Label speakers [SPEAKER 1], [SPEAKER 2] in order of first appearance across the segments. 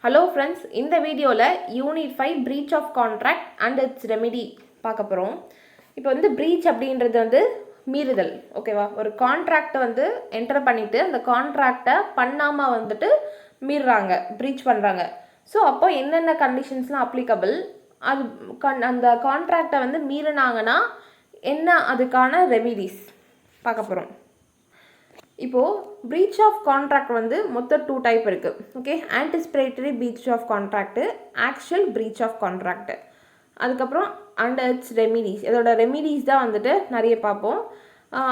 [SPEAKER 1] Hello friends, இந்த வீடியோவில் unit 5 breach of contract and its remedy பார்க்க போகிறோம். இப்போ வந்து பிரீச் அப்படின்றது வந்து மீறுதல், ஓகேவா? ஒரு கான்ட்ராக்டை வந்து என்டர் பண்ணிவிட்டு அந்த கான்ட்ராக்டை பண்ணாமல் வந்துட்டு மீறுறாங்க, பிரீச் பண்ணுறாங்க. ஸோ அப்போ என்னென்ன கண்டிஷன்ஸ்லாம் அப்ளிகபிள், அது அந்த கான்ட்ராக்டை வந்து மீறினாங்கன்னா என்ன அதுக்கான ரெமிடிஸ் பார்க்க போகிறோம். இப்போது பிரீச் ஆஃப் கான்ட்ராக்ட் வந்து மொத்தம் 2 டைப் இருக்குது. Okay, anticipatory breach of contract, actual breach of contract. அதுக்கப்புறம் அண்ட் இட்ஸ் ரெமிடிஸ், இதோட ரெமிடிஸ் தான் வந்துட்டு நிறைய பார்ப்போம்.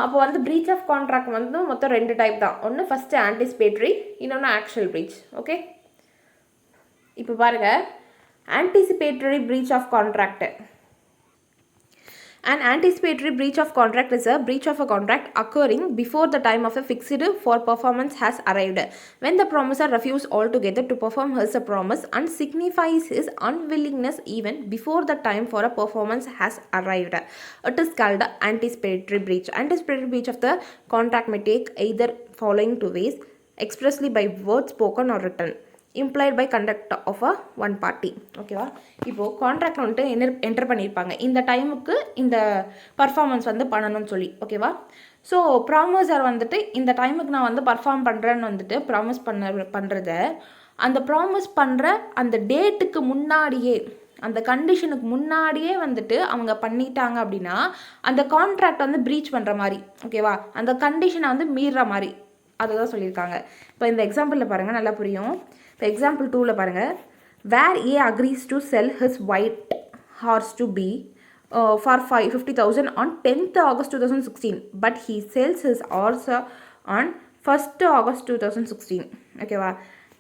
[SPEAKER 1] அப்போ வந்து பிரீச் ஆஃப் கான்ட்ராக்ட் வந்து மொத்தம் 2 டைப் தான். ஒன்று ஃபஸ்ட்டு ஆன்டிசிபேட்டரி, இன்னொன்று ஆக்சுவல் பிரீச். ஓகே, இப்போ பாருங்கள், anticipatory breach of contract. An anticipatory breach of contract is a breach of a contract occurring before the time of a fixed for performance has arrived, when the promiser refuses altogether to perform his promise and signifies his unwillingness even before the time for a performance has arrived. It is called anticipatory breach. Anticipatory breach of the contract may take either following 2 ways: expressly by word spoken or written, implied by conduct of a one party. ஓகேவா? இப்போது contract வந்துட்டு enter பண்ணியிருப்பாங்க, இந்த டைமுக்கு இந்த performance வந்து பண்ணணும்னு சொல்லி. ஓகேவா? ஸோ ப்ராமிசர் வந்துட்டு இந்த டைமுக்கு நான் வந்து பர்ஃபார்ம் பண்ணுறேன்னு வந்துட்டு ப்ராமிஸ் பண்ணுறத அந்த ப்ராமிஸ் பண்ணுற அந்த டேட்டுக்கு முன்னாடியே, அந்த கண்டிஷனுக்கு முன்னாடியே வந்துட்டு அவங்க பண்ணிட்டாங்க அப்படின்னா அந்த கான்ட்ராக்ட் வந்து ப்ரீச் பண்ணுற மாதிரி. ஓகேவா? அந்த கண்டிஷனை வந்து மீறுற மாதிரி, அதுதான் சொல்லியிருக்காங்க. இப்போ இந்த எக்ஸாம்பிளில் பாருங்கள், நல்லா புரியும். இப்போ எக்ஸாம்பிள் 2ல் பாருங்கள், where A agrees to sell his white horse to B for 50,000 on 10th August 2016, but he sells his horse on 1st August 2016. ஓகேவா?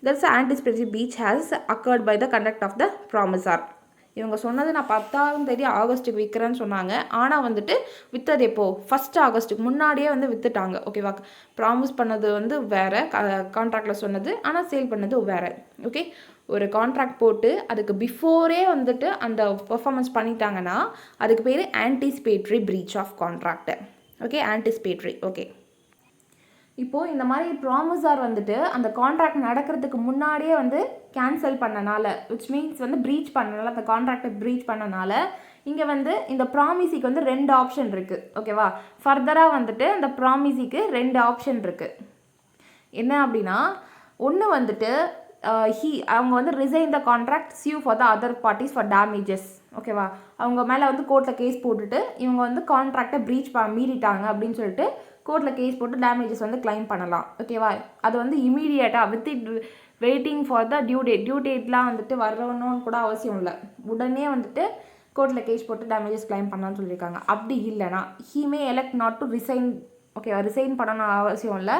[SPEAKER 1] That's anticipatory breach has occurred by the conduct of the promisor. இவங்க சொன்னது நான் 10ஆம் தேதி ஆகஸ்ட்டுக்கு விற்கிறேன்னு சொன்னாங்க, ஆனால் வந்துட்டு விற்றது எப்போது? 1st ஆகஸ்ட்டுக்கு முன்னாடியே வந்து விற்றுட்டாங்க. ஓகேவா? ப்ராமிஸ் பண்ணது வந்து வேறு, கான்ட்ராக்டில் சொன்னது, ஆனால் சேல் பண்ணது வேறு. ஓகே, ஒரு கான்ட்ராக்ட் போட்டு அதுக்கு பிஃபோரே வந்துட்டு அந்த பெர்ஃபார்மன்ஸ் பண்ணிட்டாங்கன்னா அதுக்கு பேர் anticipatory breach of contract. Okay, anticipatory. Okay, இப்போது இந்த மாதிரி ப்ராமிசர் வந்துட்டு அந்த கான்ட்ராக்ட் நடக்கிறதுக்கு முன்னாடியே வந்து கேன்சல் பண்ணனால, விச் மீன்ஸ் வந்து ப்ரீச் பண்ணனால, அந்த கான்ட்ராக்டை ப்ரீச் பண்ணனால இங்கே வந்து இந்த ப்ராமிசிக்கு வந்து 2 ஆப்ஷன் இருக்குது. ஓகேவா? ஃபர்தராக வந்துட்டு இந்த ப்ராமிசிக்கு 2 ஆப்ஷன் இருக்குது. என்ன அப்படின்னா, ஒன்று வந்துட்டு அவங்க வந்து resign the contract, see you for the other parties for damages. ஓகேவா? அவங்க மேலே வந்து கோர்ட்டில் கேஸ் போட்டுட்டு இவங்க வந்து கான்ட்ராக்டை ப்ரீச் மீறிட்டாங்க அப்படின்னு சொல்லிட்டு கோர்ட்டில் கேஸ் போட்டு டேமேஜஸ் வந்து கிளைம் பண்ணலாம். ஓகேவா? அது வந்து இமீடியட்டாக with waiting for the due டேட்லாம் வந்துட்டு வரணும்னு கூட அவசியம் இல்லை, உடனே வந்துட்டு கோர்ட்டில் கேஸ் போட்டு டேமேஜஸ் கிளைம் பண்ணலான்னு சொல்லியிருக்காங்க. அப்படி இல்லைனா he may elect not to resign. ஓகேவா? ரிசைன் பண்ணணும் அவசியம் இல்லை,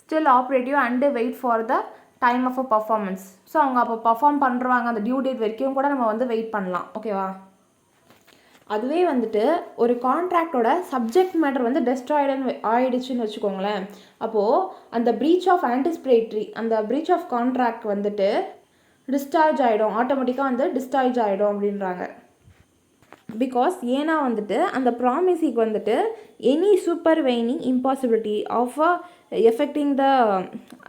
[SPEAKER 1] still operative and wait for the time of a performance. So அவங்க அப்போ பர்ஃபார்ம் பண்ணுறாங்க அந்த டியூ டேட் வரைக்கும் கூட நம்ம வந்து வெயிட் பண்ணலாம். ஓகேவா? அதுவே வந்துட்டு ஒரு கான்ட்ராக்டோட சப்ஜெக்ட் மேட்டர் வந்து டெஸ்ட்ராய்டுன்னு ஆயிடுச்சுன்னு வச்சுக்கோங்களேன், அப்போது அந்த பிரீச் ஆஃப் ஆன்டிசிபேட்டரி, அந்த பிரீச் ஆஃப் கான்ட்ராக்ட் வந்துட்டு டிஸ்சார்ஜ் ஆகிடும், ஆட்டோமேட்டிக்காக வந்து டிஸ்சார்ஜ் ஆகிடும் அப்படின்றாங்க. பிகாஸ் ஏன்னா வந்துட்டு அந்த ப்ராமிசிக்கு வந்துட்டு எனி சூப்பர்வைனிங் இம்பாசிபிலிட்டி ஆஃப் எஃபெக்டிங் த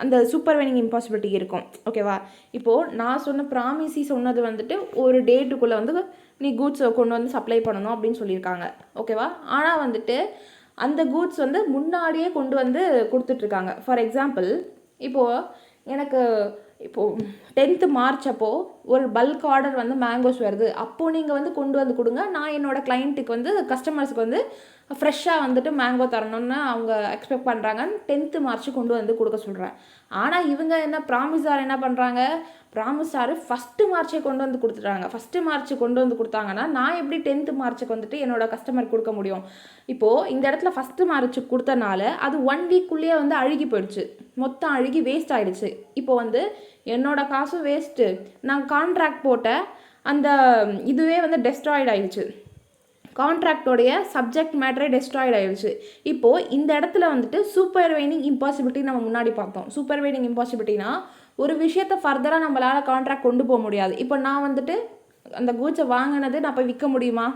[SPEAKER 1] அந்த சூப்பர்வைனிங் இம்பாசிபிலிட்டி இருக்கும். ஓகேவா? இப்போது நான் சொன்ன ப்ராமிசி சொன்னது வந்துட்டு ஒரு டேட்டுக்குள்ளே வந்து நீ கூட்ஸை கொண்டு வந்து சப்ளை பண்ணணும் அப்படின்னு சொல்லியிருக்காங்க. ஓகேவா? ஆனால் வந்துட்டு அந்த கூட்ஸ் வந்து முன்னாடியே கொண்டு வந்து கொடுத்துட்ருக்காங்க. ஃபார் எக்ஸாம்பிள், இப்போது எனக்கு இப்போது 10th March அப்போது ஒரு பல்க் ஆர்டர் வந்து மேங்கோஸ் வருது, அப்போது நீங்கள் வந்து கொண்டு வந்து கொடுங்க, நான் என்னோடய கிளைண்ட்டுக்கு வந்து கஸ்டமர்ஸுக்கு வந்து ஃப்ரெஷ்ஷாக வந்துட்டு மேங்கோ தரணும்னு அவங்க எக்ஸ்பெக்ட் பண்ணுறாங்கன்னு 10th March கொண்டு வந்து கொடுக்க சொல்கிறேன். ஆனால் இவங்க என்ன, ப்ராமிசார் என்ன பண்ணுறாங்க, ப்ராமிசார் 1st March கொண்டு வந்து கொடுத்துட்றாங்க. 1st March கொண்டு வந்து கொடுத்தாங்கன்னா நான் எப்படி 10th March வந்துட்டு என்னோடய கஸ்டமர் கொடுக்க முடியும்? இப்போது இந்த இடத்துல 1st March கொடுத்தனால அது 1 வீக்குள்ளேயே வந்து அழுகி போயிடுச்சு, மொத்தம் அழுகி வேஸ்ட் ஆகிடுச்சு. இப்போது வந்து என்னோட காசும் வேஸ்ட்டு, நான் கான்ட்ராக்ட் போட்ட அந்த இதுவே வந்து டெஸ்ட்ராய்ட் ஆகிடுச்சு, கான்ட்ராக்டோடைய சப்ஜெக்ட் மேட்டரே டெஸ்ட்ராய்ட் ஆகிடுச்சு. இப்போது இந்த இடத்துல வந்துட்டு சூப்பர்வைனிங் இம்பாசிபிலிட்டி நம்ம முன்னாடி பார்த்தோம். சூப்பர்வைனிங் இம்பாசிபிலிட்டினா ஒரு விஷயத்தை ஃபர்தராக நம்மளால் கான்ட்ராக்ட் கொண்டு போக முடியாது. இப்போ நான் வந்துட்டு அந்த கூட்ஸை வாங்கினது நான் போய் விற்க முடியுமா?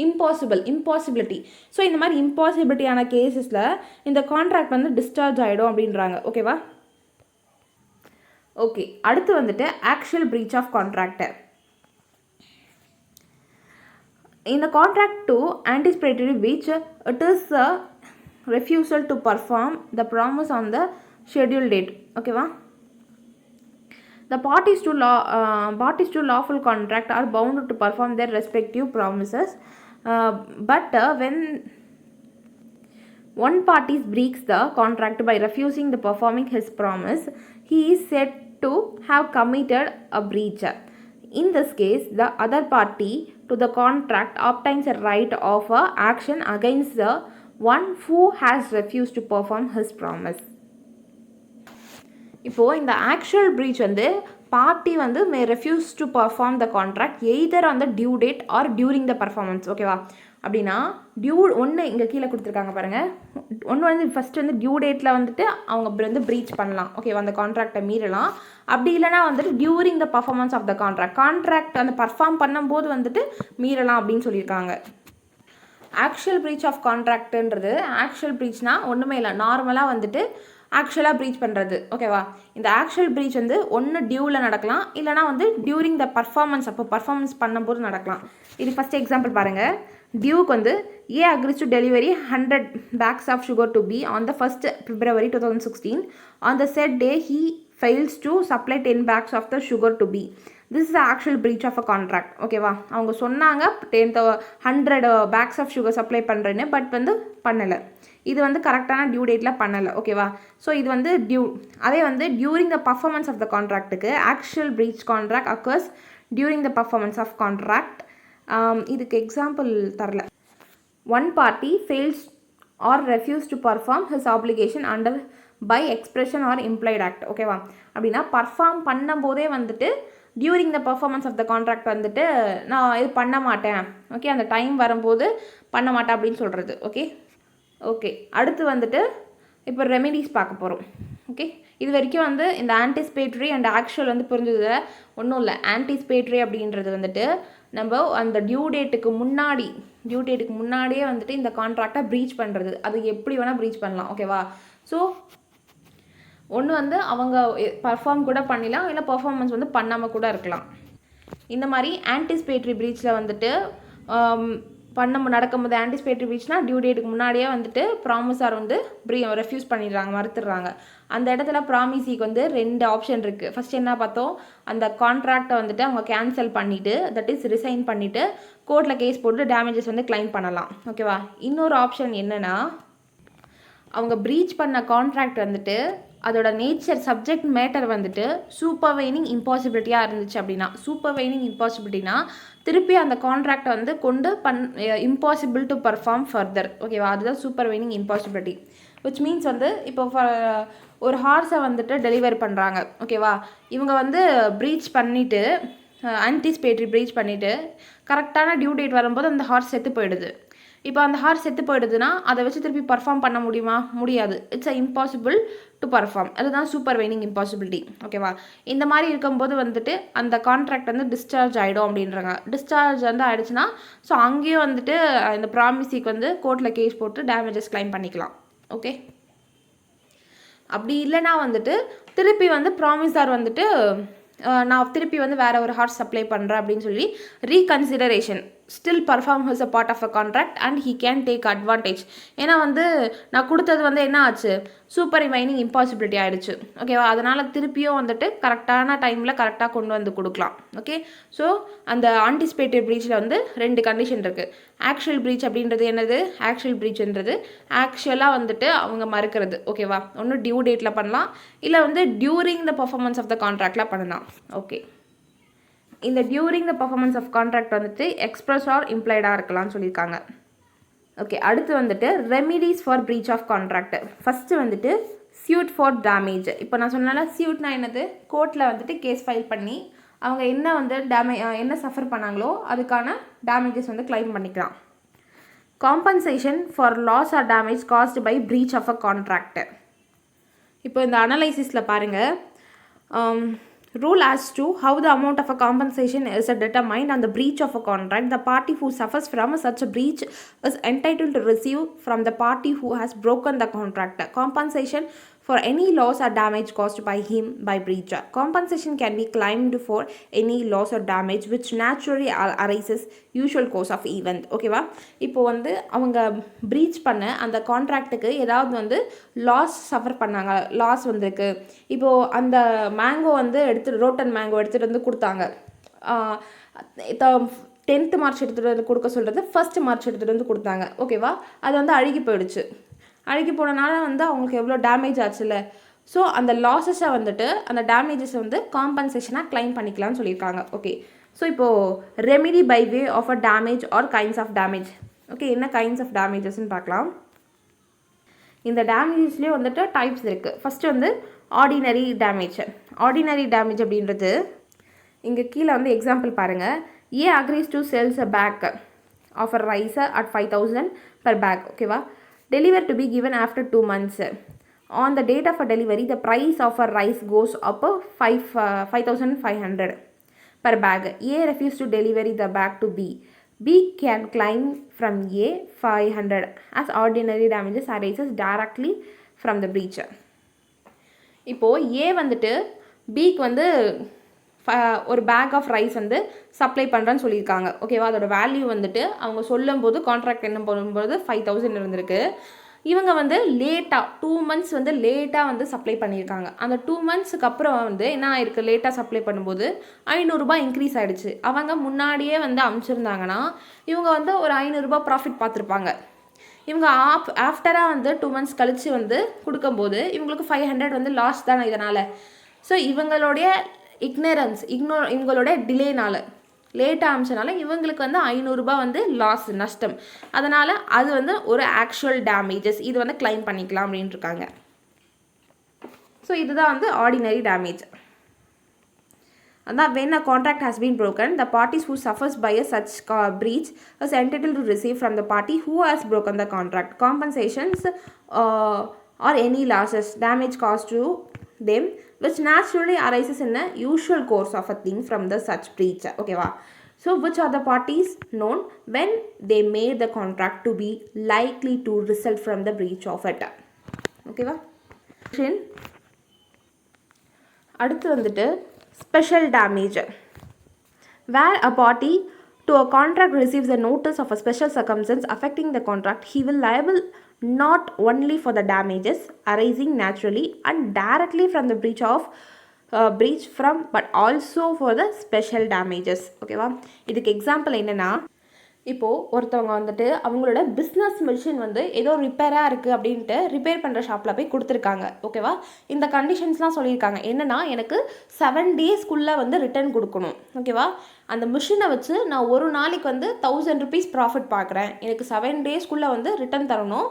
[SPEAKER 1] இம்பாசிபிலிட்டி. ஸோ இந்த மாதிரி இம்பாசிபிலிட்டியான கேசஸில் இந்த கான்ட்ராக்ட் வந்து டிஸ்சார்ஜ் ஆகிடும் அப்படின்றாங்க. ஓகேவா? ஓகே, அடுத்து வந்துட்டு actual breach of contract. In the contract to anticipatory breach, it is a refusal to perform the promise on the scheduled date. ஓகேவா? The parties to lawful contract are bound to perform their respective promises, but when one party breaks the contract by refusing to performing his promise, he is said to have committed a breach. In this case, the other party to the contract obtains a right of action against the one who has refused to perform his promise. இப்போது இந்த actual preach வந்து party வந்து may refuse to perform the contract either on the due date or during the performance. ஓகேவா? அப்படின்னா ஒன்று இங்கே கீழே கொடுத்துருக்காங்க பாருங்கள். ஒன்று வந்து ஃபஸ்ட்டு வந்து டியூ டேட்டில் வந்துட்டு அவங்க வந்து ப்ரீச் பண்ணலாம். ஓகேவா? அந்த கான்ட்ராக்டை மீறலாம். அப்படி இல்லைனா வந்துட்டு during the performance of the contract அந்த பர்ஃபார்ம் பண்ணும்போது வந்துட்டு மீறலாம் அப்படின்னு சொல்லியிருக்காங்க. ஆக்சுவல் ப்ரீச் ஆஃப் கான்ட்ராக்டுன்றது ஆக்சுவல் ப்ரீச்னால் ஒன்றுமே இல்லை, நார்மலாக வந்துட்டு ஆக்சுவலாக ப்ரீச் பண்ணுறது. ஓகேவா? இந்த ஆக்சுவல் ப்ரீச் வந்து ஒன்று டியூவில் நடக்கலாம், இல்லைனா வந்து டியூரிங் த பர்ஃபார்மன்ஸ், அப்போ பர்ஃபார்மன்ஸ் பண்ணும்போது நடக்கலாம். இது ஃபஸ்ட் எக்ஸாம்பிள் பாருங்கள். டியூக்கு வந்து A agrees to delivery 100 bags of sugar to B on the 1st February 2016. On the said day, he fails to supply 10 bags of the sugar to B. This is the actual breach of a contract. ஓகேவா? அவங்க சொன்னாங்க 100 bags of sugar supply பண்ணுறேன்னு, but வந்து பண்ணலை. இது வந்து கரெக்டான due டேட்டில் பண்ணலை. ஓகேவா? ஸோ இது வந்து அதே வந்து during the performance of the கான்ட்ராக்ட்டுக்கு actual breach contract occurs during the performance of contract. இதுக்கு எக்ஸாம்பிள் தரல. One party fails or refuse to perform his obligation under by expression or implied act. ஓகேவா? அப்படின்னா perform பண்ணும்போதே வந்துட்டு during the performance of the contract வந்துட்டு நான் இது பண்ண மாட்டேன், ஓகே, அந்த டைம் வரும்போது பண்ண மாட்டேன் அப்படின்னு சொல்கிறது. ஓகே, அடுத்து வந்துட்டு இப்போ ரெமெடிஸ் பார்க்க போகிறோம். ஓகே, இது வரைக்கும் வந்து இந்த ஆன்டிசிபேட்ரி அண்ட் ஆக்சுவல் வந்து புரிஞ்சது ஒன்றும் இல்லை. ஆன்டிசிபேட்ரி அப்படின்றது வந்துட்டு நம்ம அந்த டியூ டேட்டுக்கு முன்னாடியே வந்துட்டு இந்த கான்ட்ராக்டை ப்ரீச் பண்ணுறது. அது எப்படி வேணால் ப்ரீச் பண்ணலாம். ஓகேவா? ஸோ ஒன்று வந்து அவங்க பர்ஃபார்ம் கூட பண்ணிடலாம், இல்லை பர்ஃபார்மன்ஸ் வந்து பண்ணாமல் கூட இருக்கலாம். இந்த மாதிரி ஆன்டிசிபேட்ரி ப்ரீச்சில் வந்துட்டு நடக்கும்போது ஆன்டிசிபேட்டரி ப்ரீச்னால் டியூ டேட்டுக்கு முன்னாடியே வந்துட்டு ப்ராமிஸார் வந்து ரெஃப்யூஸ் பண்ணிடுறாங்க, மறுத்துடுறாங்க. அந்த இடத்துல ப்ராமிஸிக்கு வந்து 2 ஆப்ஷன் இருக்குது. ஃபஸ்ட் என்ன பார்த்தோம், அந்த கான்ட்ராக்டை வந்துட்டு அவங்க கேன்சல் பண்ணிவிட்டு, தட் இஸ் ரிசைன் பண்ணிவிட்டு கோர்ட்டில் கேஸ் போட்டு டேமேஜஸ் வந்து கிளைம் பண்ணலாம். ஓகேவா? இன்னொரு ஆப்ஷன் என்னென்னா, அவங்க ப்ரீச் பண்ண கான்ட்ராக்ட் வந்துட்டு அதோட நேச்சர் சப்ஜெக்ட் மேட்டர் வந்துட்டு சூப்பர்வைனிங் இம்பாசிபிலிட்டியாக இருந்துச்சு. அப்படின்னா சூப்பர்வைனிங் இம்பாசிபிலிட்டினா திருப்பி அந்த கான்ட்ராக்டை வந்து கொண்டு இம்பாசிபிள் டு பர்ஃபார்ம் ஃபர்தர். ஓகேவா? அதுதான் சூப்பர்வைனிங் இம்பாசிபிலிட்டி. விச் மீன்ஸ் வந்து இப்போ ஒரு ஹார்ஸை வந்துட்டு டெலிவர் பண்ணுறாங்க. ஓகேவா? இவங்க வந்து ப்ரீச் பண்ணிவிட்டு ஆன்டிசிபேட்டரி ப்ரீச் பண்ணிவிட்டு கரெக்டான டியூ டேட் வரும்போது அந்த ஹார்ஸ் செத்து போயிடுது. இப்போ அந்த ஹார்ஸ் செத்து போயிடுதுன்னா அதை வச்சு திருப்பி பர்ஃபார்ம் பண்ண முடியாது. It's impossible to perform. அதுதான் சூப்பர்வைனிங் இம்பாசிபிலிட்டி. ஓகேவா? இந்த மாதிரி இருக்கும்போது வந்துட்டு அந்த கான்ட்ராக்ட் வந்து டிஸ்சார்ஜ் ஆகிடும் அப்படின்றாங்க. டிஸ்சார்ஜ் வந்து ஆகிடுச்சுன்னா ஸோ அங்கேயும் வந்துட்டு இந்த ப்ராமிஸிக்கு வந்து கோர்ட்டில் கேஸ் போட்டு டேமேஜஸ் கிளைம் பண்ணிக்கலாம். ஓகே, அப்படி இல்லைனா வந்துட்டு திருப்பி வந்து ப்ராமிஸார் வந்துட்டு நான் திருப்பி வந்து வேறு ஒரு ஹார்ஸ் சப்ளை பண்ணுறேன் அப்படின்னு சொல்லி reconsideration still perform has a part of a contract and he can take advantage. ஏன்னா வந்து நான் கொடுத்தது வந்து என்ன ஆச்சு, சூப்பர்வைனிங் இம்பாசிபிலிட்டி ஆகிடுச்சு. ஓகேவா? அதனால் திருப்பியும் வந்துட்டு கரெக்டான டைமில் கரெக்டாக கொண்டு வந்து கொடுக்கலாம். ஓகே, ஸோ அந்த ஆன்டிசிபேட்டரி ப்ரீச்சில் வந்து 2 கண்டிஷன் இருக்குது. ஆக்சுவல் ப்ரீச் அப்படின்றது என்னது, ஆக்சுவல் ப்ரீச்ன்றது ஆக்சுவலாக வந்துட்டு அவங்க மறுக்கிறது. ஓகேவா? ஒன்று டியூ டேட்டில் பண்ணலாம், இல்லை வந்து during the performance of the கான்ட்ராக்டில் பண்ணலாம். ஓகே, இந்த during the performance of contract வந்துட்டு எக்ஸ்பிரஸ் ஆர் இம்ப்ளைடாக இருக்கலாம்னு சொல்லியிருக்காங்க. ஓகே, அடுத்து வந்துட்டு remedies for breach of contract. First வந்துட்டு சியூட் ஃபார் டேமேஜ். இப்போ நான் சொன்னால சியூட்னா என்னது, கோர்ட்டில் வந்துட்டு கேஸ் ஃபைல் பண்ணி அவங்க என்ன வந்து என்ன சஃபர் பண்ணாங்களோ அதுக்கான டேமேஜஸ் வந்து கிளைம் பண்ணிக்கலாம். Compensation for loss or damage caused by breach of a contract. இப்போ இந்த அனலைசிஸில் பாருங்கள், rule as to how the amount of a compensation is determined on the breach of a contract. The party who suffers from such a breach is entitled to receive from the party who has broken the contract compensation for any loss or damage caused by him by breach. Compensation can be claimed for any loss or damage which naturally arises usual course of event. ஓகேவா, இப்போ வந்து அவங்க preach பண்ண அந்த கான்ட்ராக்ட்டுக்கு ஏதாவது வந்து loss suffer பண்ணாங்க, loss வந்திருக்கு. இப்போது அந்த மேங்கோ வந்து ரோட்டன் மேங்கோ எடுத்துகிட்டு வந்து கொடுத்தாங்க. 10th மார்ச் எடுத்துகிட்டு வந்து கொடுக்க சொல்கிறது 1st மார்ச் எடுத்துகிட்டு வந்து கொடுத்தாங்க. ஓகேவா, அது வந்து அழுகி போயிடுச்சு. அழுகி போனனால வந்து அவங்களுக்கு எவ்வளோ டேமேஜ் ஆச்சுல்ல. ஸோ அந்த லாஸஸை வந்துட்டு அந்த டேமேஜஸை வந்து காம்பன்சேஷனாக கிளைம் பண்ணிக்கலாம்னு சொல்லியிருக்காங்க. ஓகே, ஸோ இப்போது remedy by way of a damage or kinds of damage. Okay, என்ன கைண்ட்ஸ் ஆஃப் டேமேஜஸ்ன்னு பார்க்கலாம். இந்த டேமேஜஸ்லேயே வந்துட்டு டைப்ஸ் இருக்குது. ஃபஸ்ட்டு வந்து ஆர்டினரி டேமேஜ். ஆர்டினரி டேமேஜ் அப்படின்றது இங்கே கீழே வந்து எக்ஸாம்பிள் பாருங்கள். A agrees to sells a bag of a rice at 5,000 per bag. ஓகேவா, delivered to be given after 2 months. On the date of a delivery, the price of a rice goes up 5,500 per bag. A refused to deliver the bag to B. B can claim from A 500 as ordinary damages arises directly from the breach. இப்போது A வந்துட்டு Bக்கு வந்து ஒரு back of rice வந்து supply பண்ணுறேன்னு சொல்லியிருக்காங்க. ஓகேவா, அதோட வேல்யூ வந்துட்டு அவங்க சொல்லும்போது கான்ட்ராக்ட் என்ன பண்ணும்போது 5,000 இருந்திருக்கு. இவங்க வந்து லேட்டாக 2 months வந்து லேட்டாக வந்து சப்ளை பண்ணியிருக்காங்க. அந்த 2 monthsக்கு அப்புறம் வந்து என்ன ஆயிருக்கு, லேட்டாக சப்ளை பண்ணும்போது 500 இன்க்ரீஸ் ஆகிடுச்சு. அவங்க முன்னாடியே வந்து அனுப்பிச்சிருந்தாங்கன்னா இவங்க வந்து ஒரு 500 ப்ராஃபிட் பார்த்துருப்பாங்க. இவங்க ஆஃப்டராக வந்து 2 months கழித்து வந்து கொடுக்கும்போது இவங்களுக்கு 500 வந்து லாஸ் தானே இதனால். ஸோ இவங்களுடைய இவங்களோட டிலேனால் லேட்டாக ஆரம்பிச்சனால இவங்களுக்கு வந்து 500 வந்து லாஸ், நஷ்டம். அதனால் அது வந்து ஒரு ஆக்சுவல் டேமேஜஸ், இது வந்து கிளைம் பண்ணிக்கலாம் அப்படின்ட்டு இருக்காங்க. ஸோ இதுதான் வந்து ஆர்டினரி டேமேஜ். அதான் when a contract has been broken, the parties who suffers by a such breach is entitled to receive from the party who has broken the contract compensations or any losses, damage caused to them which naturally arises in a usual course of a thing from the such breach. ஓகேவா, so which are the parties known when they made the contract to be likely to result from the breach of it. ஓகேவா, அடுத்து வந்துட்டு special damage. where a party to a contract receives a notice of a special circumstance affecting the contract, he will liable not only for the damages arising naturally and directly from the breach from but also for the special damages. ஓகேவா, இதுக்கு example என்னென்னா, இப்போது ஒருத்தவங்க வந்துட்டு அவங்களோட business machine வந்து ஏதோ ரிப்பேராக இருக்குது அப்படின்ட்டு ரிப்பேர் பண்ணுற ஷாப்பில் போய் கொடுத்துருக்காங்க. ஓகேவா, இந்த கண்டிஷன்ஸ்லாம் சொல்லியிருக்காங்க. என்னென்னா, எனக்கு 7 daysக்குள்ளே வந்து ரிட்டர்ன் கொடுக்கணும். ஓகேவா, அந்த மிஷினை வச்சு நான் ஒரு நாளைக்கு வந்து 1000 rupees ப்ராஃபிட் பார்க்குறேன், எனக்கு 7 daysக்குள்ளே வந்து ரிட்டர்ன் தரணும்.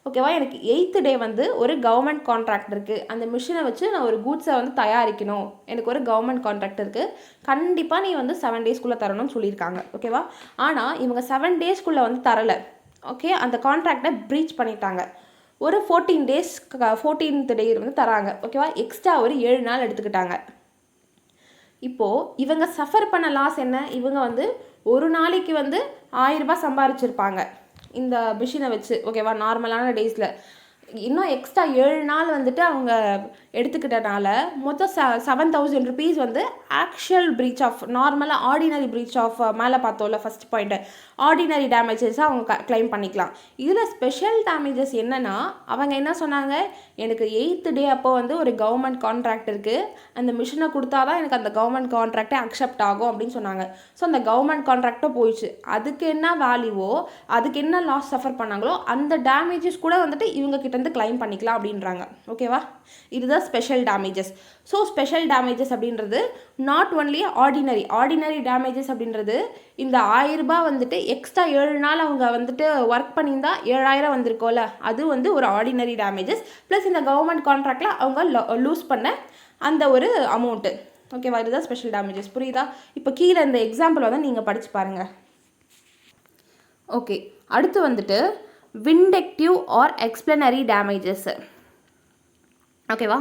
[SPEAKER 1] ஓகேவா, எனக்கு 8th day வந்து ஒரு கவர்மெண்ட் கான்ட்ராக்ட் இருக்குது, அந்த மிஷினை வச்சு நான் ஒரு கூட்ஸை வந்து தயாரிக்கணும், எனக்கு ஒரு கவர்மெண்ட் கான்ட்ராக்ட் இருக்குது, கண்டிப்பாக நீ வந்து 7 daysக்குள்ளே தரணும்னு சொல்லியிருக்காங்க. ஓகேவா, ஆனால் இவங்க 7 daysக்குள்ளே வந்து தரலை. ஓகே, அந்த கான்ட்ராக்டை ப்ரீச் பண்ணிட்டாங்க. ஒரு 14th day வந்து தராங்க. ஓகேவா, எக்ஸ்ட்ரா ஒரு 7 நாள் எடுத்துக்கிட்டாங்க. இப்போது இவங்க சஃபர் பண்ண லாஸ் என்ன, இவங்க வந்து ஒரு நாளைக்கு வந்து 1000 சம்பாரிச்சிருப்பாங்க இந்த மிஷினை வச்சு. ஓகேவா, நார்மலான டேஸில் இன்னும் எக்ஸ்ட்ரா 7 நாள் வந்துட்டு அவங்க எடுத்துக்கிட்டனால மொத்தம் 7,000 rupees வந்து ஆக்சுவல் ப்ரீச் ஆஃப், நார்மலாக ஆர்டினரி ப்ரீச் ஆஃப் மேலே பார்த்தோம்ல ஃபஸ்ட் பாயிண்ட்டு, ஆர்டினரி டேமேஜஸாக அவங்க கிளைம் பண்ணிக்கலாம். இதில் ஸ்பெஷல் டேமேஜஸ் என்னென்னா, அவங்க என்ன சொன்னாங்க, எனக்கு 8th day அப்போ வந்து ஒரு கவர்மெண்ட் கான்ட்ராக்ட் இருக்குது, அந்த மிஷினை கொடுத்தா தான் எனக்கு அந்த கவர்மெண்ட் கான்ட்ராக்டே அக்செப்ட் ஆகும் அப்படின்னு சொன்னாங்க. ஸோ அந்த கவர்மெண்ட் கான்ட்ராக்டும் போயிடுச்சு. அதுக்கு என்ன வேல்யூவோ, அதுக்கு என்ன லாஸ் சஃபர் பண்ணாங்களோ அந்த டேமேஜஸ் கூட வந்துட்டு இவங்க கிட்ட வந்து கிளைம் பண்ணிக்கலாம் அப்படின்றாங்க. ஓகேவா, இதுதான் special damages. So special damages அப்படின்றது நாட் ஒன்லி ஆர்டினரி டேமேஜஸ் அப்படின்றது இந்த 1000 வந்துட்டு எக்ஸ்ட்ரா 7 நாள் அவங்க வந்துட்டு ஒர்க் பண்ணியிருந்தா 7000 வந்திருக்கோம்ல, அது வந்து ஒரு ஆர்டினரி டேமேஜஸ் ப்ளஸ் இந்த கவர்மெண்ட் கான்ட்ராக்டில் அவங்க லூஸ் பண்ண அந்த ஒரு அமௌண்ட்டு. ஓகேவா, இதுதான் ஸ்பெஷல் டேமேஜஸ். புரியுதா? இப்போ கீழே இந்த எக்ஸாம்பிள் வந்து நீங்கள் படித்து பாருங்கள். ஓகே, அடுத்து வந்துட்டு விண்டக்டிவ் ஆர் எக்ஸ்பிளனரி டேமேஜஸ். ஓகேவா,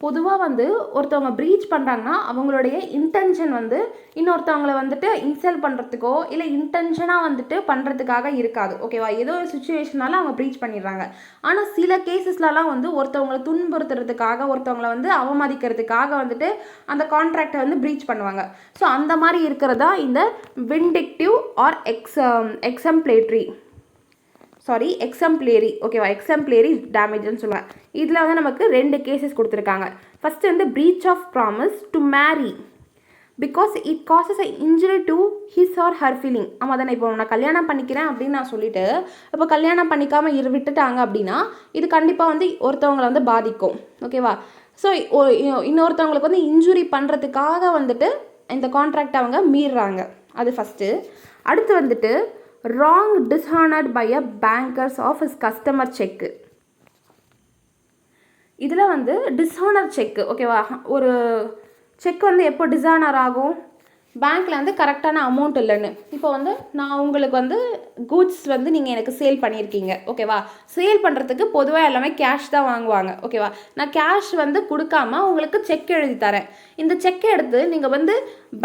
[SPEAKER 1] பொதுவாக வந்து ஒருத்தவங்க ப்ரீச் பண்ணுறாங்கன்னா அவங்களுடைய இன்டென்ஷன் வந்து இன்னொருத்தவங்களை வந்துட்டு இன்சல்ட் பண்ணுறதுக்கோ இல்லை இன்டென்ஷனாக வந்துட்டு பண்ணுறதுக்காக இருக்காது. ஓகேவா? ஏதோ ஒரு சுச்சுவேஷனால அவங்க ப்ரீச் பண்ணிடுறாங்க. ஆனால் சில கேசஸ்லலாம் வந்து ஒருத்தவங்களை துன்புறுத்துறதுக்காக ஒருத்தவங்களை வந்து அவமதிக்கிறதுக்காக வந்துட்டு அந்த கான்ட்ராக்டை வந்து ப்ரீச் பண்ணுவாங்க. ஸோ அந்த மாதிரி இருக்கிறதா இந்த விண்டிக்டிவ் ஆர் எக்ஸம்ப்ளேரி. ஓகேவா? எக்ஸம்ப்ளேரி டேமேஜ்னு சொல்லுவேன். இதில் வந்து நமக்கு 2 கேசஸ் கொடுத்துருக்காங்க. ஃபஸ்ட்டு வந்து breach of promise to marry because it causes a injury to his or her feeling. ஆமாம் தானே? இப்போ நான் கல்யாணம் பண்ணிக்கிறேன் அப்படின்னு நான் சொல்லிட்டு இப்போ கல்யாணம் பண்ணிக்காமல் விட்டுட்டாங்க அப்படின்னா இது கண்டிப்பாக வந்து ஒருத்தவங்களை வந்து பாதிக்கும். ஓகேவா? ஸோ இன்னொருத்தவங்களுக்கு வந்து இன்ஜுரி பண்ணுறதுக்காக வந்துட்டு இந்த கான்ட்ராக்ட் அவங்க மீறுறாங்க. அது ஃபஸ்ட்டு. அடுத்து வந்துட்டு wrong dishonoured by a bankers of his customer cheque. இதில் வந்து டிஸ்ஹானர் செக்கு. ஓகேவா? ஒரு செக் வந்து எப்போ டிஸ்ஹானர் ஆகும்? பேங்க்கில் வந்து கரெக்டான அமௌண்ட் இல்லைன்னு. இப்போ வந்து நான் உங்களுக்கு வந்து கூட்ஸ் வந்து நீங்கள் எனக்கு சேல் பண்ணியிருக்கீங்க. ஓகேவா? சேல் பண்ணுறதுக்கு பொதுவாக எல்லாமே கேஷ் தான் வாங்குவாங்க. ஓகேவா? நான் கேஷ் வந்து கொடுக்காம உங்களுக்கு செக் எழுதி தரேன். இந்த செக்கை எடுத்து நீங்கள் வந்து